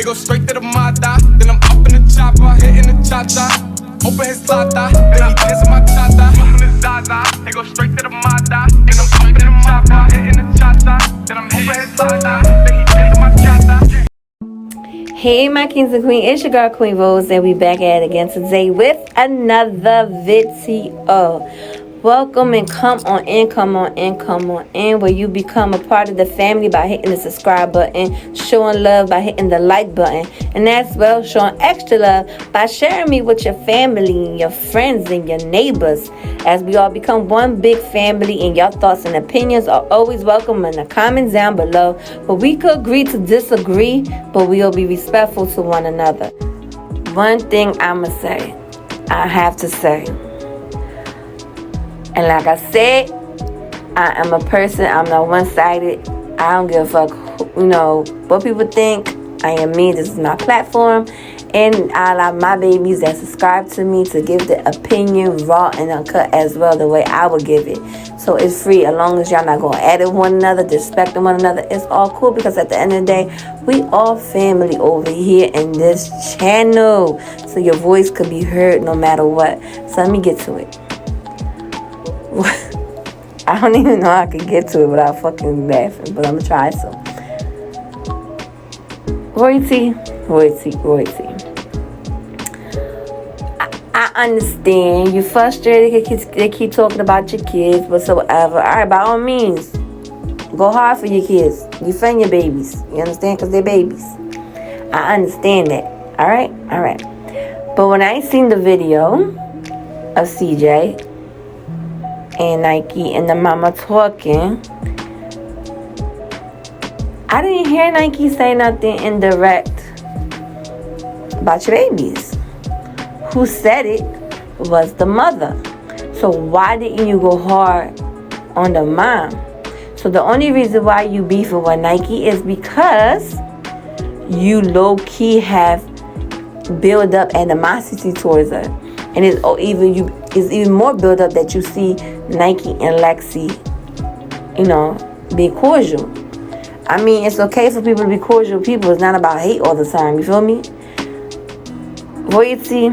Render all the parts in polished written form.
They go straight to the mata. Then I'm up in the chopper, hitting the cha-cha. Open his lata, then he dance my cha-cha. Open his zaza, they go straight to the mata. Then I'm up in the chopper, hitting the cha-cha. Then I'm open his lata, then he dance my cha-cha. Hey my kings and queens, it's your girl Queen Rose, and we back at it again today with another video. Welcome and come on in, where you become a part of the family by hitting the subscribe button, showing love by hitting the like button, and as well showing extra love by sharing me with your family and your friends and your neighbors, as we all become one big family. And your thoughts and opinions are always welcome in the comments down below, but we could agree to disagree, but we'll be respectful to one another. One thing I have to say, and like I said, I am a person, I'm not one-sided. I don't give a fuck, what people think. I am me, this is my platform. And I allow my babies that subscribe to me to give their opinion raw and uncut as well, the way I would give it. So it's free, as long as y'all not going to edit one another, disrespecting one another. It's all cool, because at the end of the day, we all family over here in this channel. So your voice could be heard no matter what. So let me get to it. I don't even know how I could get to it without fucking laughing, but I'm gonna try some. Royalty. I understand you frustrated. They keep talking about your kids, whatsoever. All right, by all means, go hard for your kids. Defend your babies. You understand? Because they're babies. I understand that. All right. But when I seen the video of CJ and Nike and the mama talking, I didn't hear Nike say nothing indirect about your babies. Who said it was the mother. So why didn't you go hard on the mom? So the only reason why you beefing with Nike is because you low-key have built up animosity towards her. And it's even more built up that you see Nike and Lexi, be cordial. I mean, it's okay for people to be cordial people. It's not about hate all the time. You feel me? Royalty,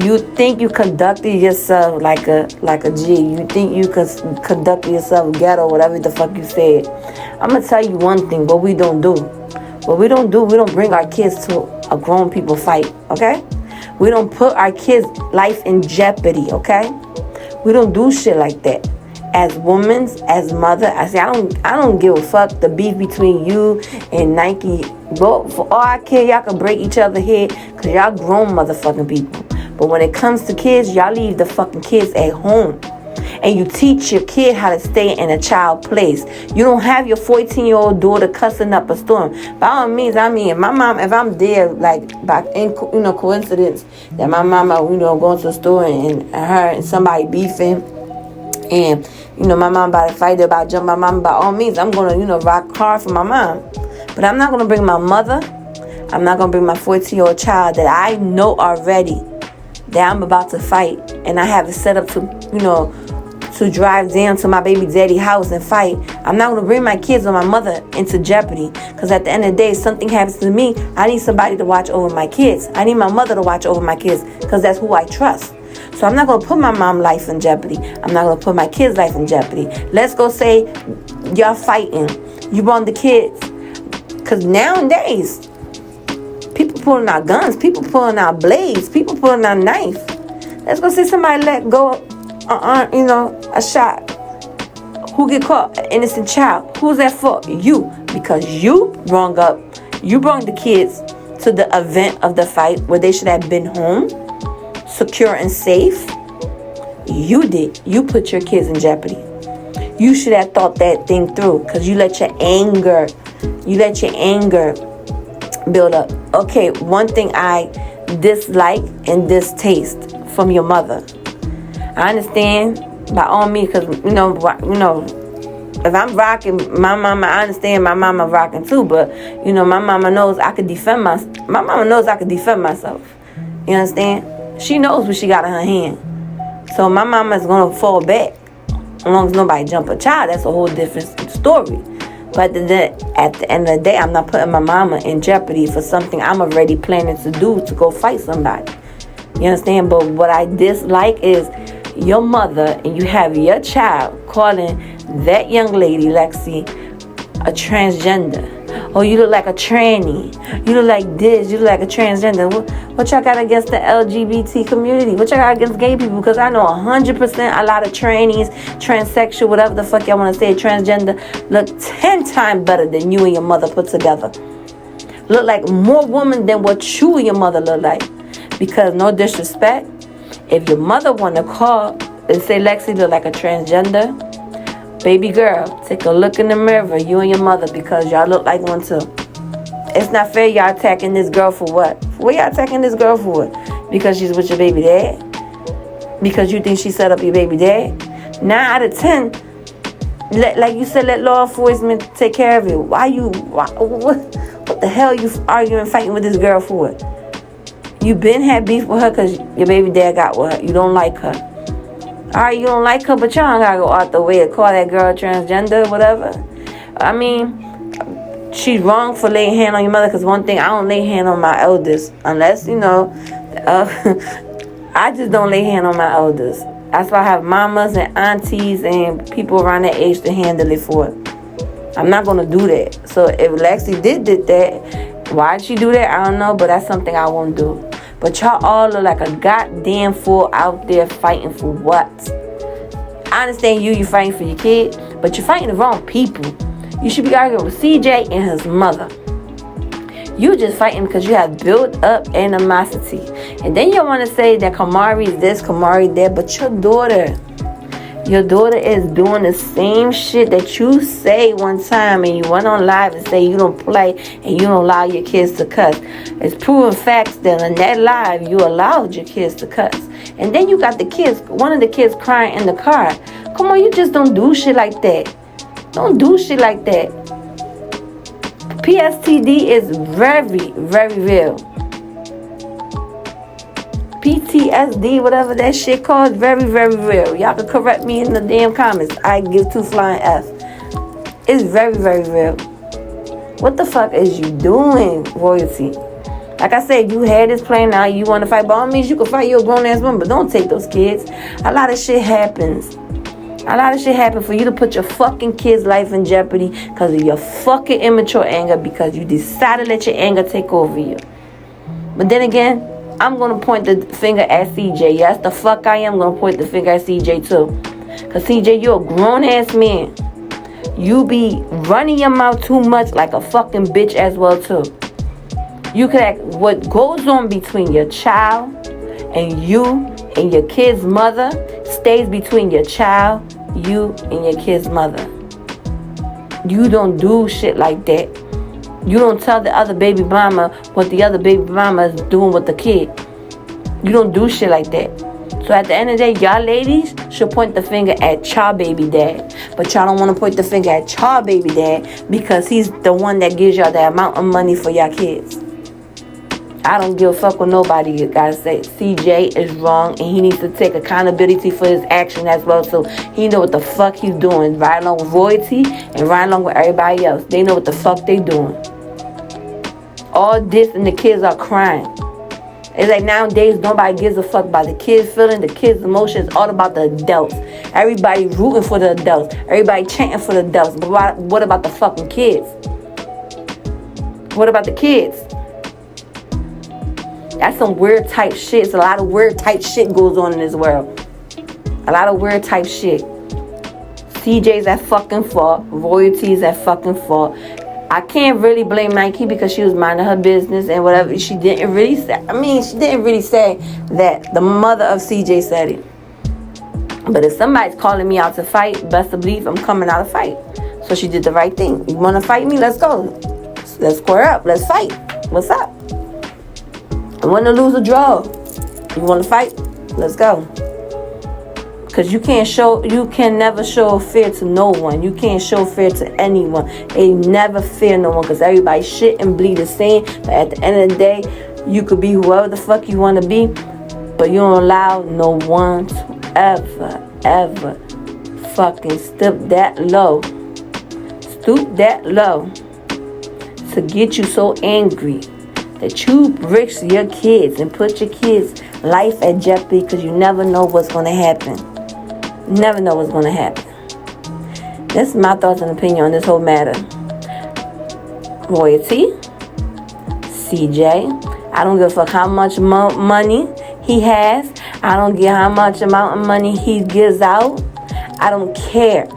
you think you conducted yourself like a G. You think you conduct yourself ghetto, whatever the fuck you said. I'm going to tell you one thing, what we don't do. We don't bring our kids to a grown people fight, okay? We don't put our kids' life in jeopardy, okay? We don't do shit like that. As women, as mother, I don't give a fuck the beef between you and Nike. Bro, for all I care, y'all can break each other head, because y'all grown motherfucking people. But when it comes to kids, y'all leave the fucking kids at home. And you teach your kid how to stay in a child place. You don't have your 14-year-old daughter cussing up a storm. By all means, my mom, if I'm there, like, by coincidence, that my mama, going to the store and her and somebody beefing, and, my mom about to fight about jump my mom, by all means, I'm going to, rock hard for my mom. But I'm not going to bring my mother. I'm not going to bring my 14-year-old child that I know already that I'm about to fight. And I have it set up to drive down to my baby daddy's house and fight. I'm not going to bring my kids or my mother into jeopardy, because at the end of the day, if something happens to me, I need somebody to watch over my kids. I need my mother to watch over my kids, because that's who I trust. So I'm not going to put my mom's life in jeopardy. I'm not going to put my kids' life in jeopardy. Let's go say y'all fighting. You want the kids. Because nowadays, people pulling out guns. People pulling out blades. People pulling out knife. Let's go say somebody let go a shot. Who get caught? An innocent child. Who's that for? You. Because you brought the kids to the event of the fight where they should have been home, secure and safe. You did. You put your kids in jeopardy. You should have thought that thing through, because you let your anger build up. Okay, one thing I dislike and distaste from your mother. I understand, by all means, because, if I'm rocking my mama, I understand my mama rocking too, but, my mama knows I could defend myself. My mama knows I could defend myself. You understand? She knows what she got in her hand. So my mama's going to fall back. As long as nobody jump a child, that's a whole different story. But at the end of the day, I'm not putting my mama in jeopardy for something I'm already planning to do to go fight somebody. You understand? But what I dislike is your mother and you have your child calling that young lady, Lexi, a transgender. Oh, you look like a tranny. You look like this. You look like a transgender. What y'all got against the LGBT community? What y'all got against gay people? Because I know 100% a lot of trannies, transsexual, whatever the fuck y'all want to say, transgender, look 10 times better than you and your mother put together. Look like more woman than what you and your mother look like. Because no disrespect, if your mother want to call and say Lexi look like a transgender, baby girl, take a look in the mirror, you and your mother, because y'all look like one too. It's not fair y'all attacking this girl for what? What y'all attacking this girl for? Because she's with your baby dad? Because you think she set up your baby dad? 9 out of 10, like you said, let law enforcement take care of it. What the hell you arguing, fighting with this girl for? You been had beef with her because your baby dad got with her. You don't like her. Alright, you don't like her, but y'all don't gotta go out the way to call that girl transgender, whatever. I mean, she's wrong for laying hand on your mother, because one thing, I don't lay hand on my eldest. Unless, I just don't lay hand on my eldest. That's why I have mamas and aunties and people around that age to handle it for. I'm not gonna do that. So if Lexi did that, why'd she do that? I don't know, but that's something I won't do. But y'all all look like a goddamn fool out there fighting for what? I understand you're fighting for your kid, but you're fighting the wrong people. You should be arguing with CJ and his mother. You just fighting because you have built up animosity. And then you want to say that Kamari is this, Kamari that, but your daughter is doing the same shit that you say one time, and you went on live and say you don't play and you don't allow your kids to cuss. It's proven facts that on that live you allowed your kids to cuss. And then you got one of the kids crying in the car. Come on, you just don't do shit like that. Don't do shit like that. PSTD is very, very real. PTSD, whatever that shit called, very, very real. Y'all can correct me in the damn comments. I give 2 flying F. It's very, very real. What the fuck is you doing, royalty? Like I said, you had this plan now. You want to fight, by all means, you can fight your grown-ass woman, but don't take those kids. A lot of shit happens. A lot of shit happens for you to put your fucking kid's life in jeopardy because of your fucking immature anger, because you decided to let your anger take over you. But then again, I'm going to point the finger at CJ. Yes, the fuck I am going to point the finger at CJ too. Because CJ, you're a grown-ass man. You be running your mouth too much like a fucking bitch as well too. You could act what goes on between your child and you and your kid's mother stays between your child, you and your kid's mother. You don't do shit like that. You don't tell the other baby mama what the other baby mama is doing with the kid. You don't do shit like that. So at the end of the day, y'all ladies should point the finger at y'all baby dad. But y'all don't want to point the finger at y'all baby dad because he's the one that gives y'all the amount of money for y'all kids. I don't give a fuck what nobody gotta say. CJ is wrong and he needs to take accountability for his action as well. So he know what the fuck he's doing. Right along with royalty and right along with everybody else. They know what the fuck they doing. All this and the kids are crying. It's like nowadays nobody gives a fuck about the kids' feeling, the kids' emotions. It's all about the adults. Everybody rooting for the adults. Everybody chanting for the adults. But what about the fucking kids? What about the kids? That's some weird type shit. It's a lot of weird type shit goes on in this world. A lot of weird type shit. CJ's at fucking fault. Royalty's at fucking fault. I can't really blame Nike because she was minding her business and whatever. She didn't really say. She didn't really say that. The mother of CJ said it. But if somebody's calling me out to fight, best to believe I'm coming out to fight. So she did the right thing. You want to fight me? Let's go. Let's square up. Let's fight. What's up? I want to lose or draw. You want to fight? Let's go. Because you can never show fear to no one. You can't show fear to anyone. They never fear no one because everybody shit and bleed the same. But at the end of the day, you could be whoever the fuck you want to be. But you don't allow no one to ever fucking stoop that low. stoop that low to get you so angry that you risk your kids and put your kids' life at jeopardy because you never know what's going to happen. Never know what's going to happen. This is my thoughts and opinion on this whole matter. Royalty, CJ, I don't give a fuck how much money he has. I don't care how much amount of money he gives out. I don't care.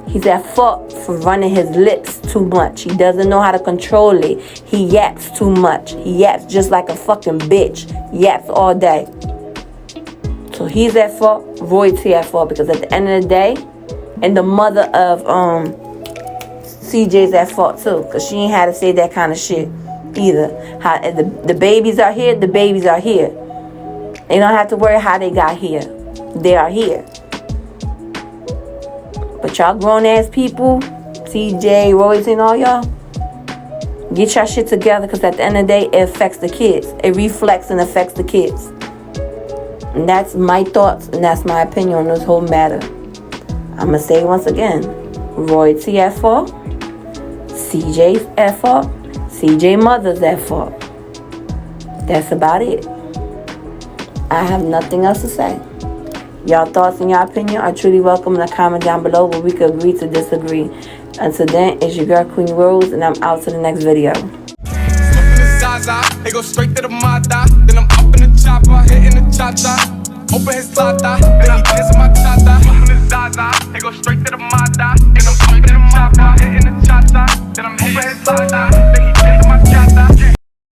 He's at fault for running his lips too much. He doesn't know how to control it. He yaps too much. He yaps just like a fucking bitch. Yaps all day. So he's at fault. Royalty at fault, because at the end of the day, and the mother of CJ's at fault too, because she ain't had to say that kind of shit either. How the babies are here, the babies are here. They don't have to worry how they got here. They are here. But y'all grown ass people, CJ, Royce, and all y'all, get y'all shit together, because at the end of the day, it affects the kids. It reflects and affects the kids. And that's my thoughts, and that's my opinion on this whole matter. I'm going to say once again, Royalty at fault, CJ's at fault, CJ mother's at fault. That's about it. I have nothing else to say. Y'all thoughts and your opinion are truly welcome in the comment down below where we could agree to disagree. Until then, it's your girl Queen Rose, and I'm out to the next video. They go straight to the mata. Then I'm up in the chopper, hitting the cha-cha. Open his lata, then he dance on my tata. Open his zaza, they go straight to the mata. Then I'm up in the chopper, hitting the cha-cha. Then I'm hitting his lata, then he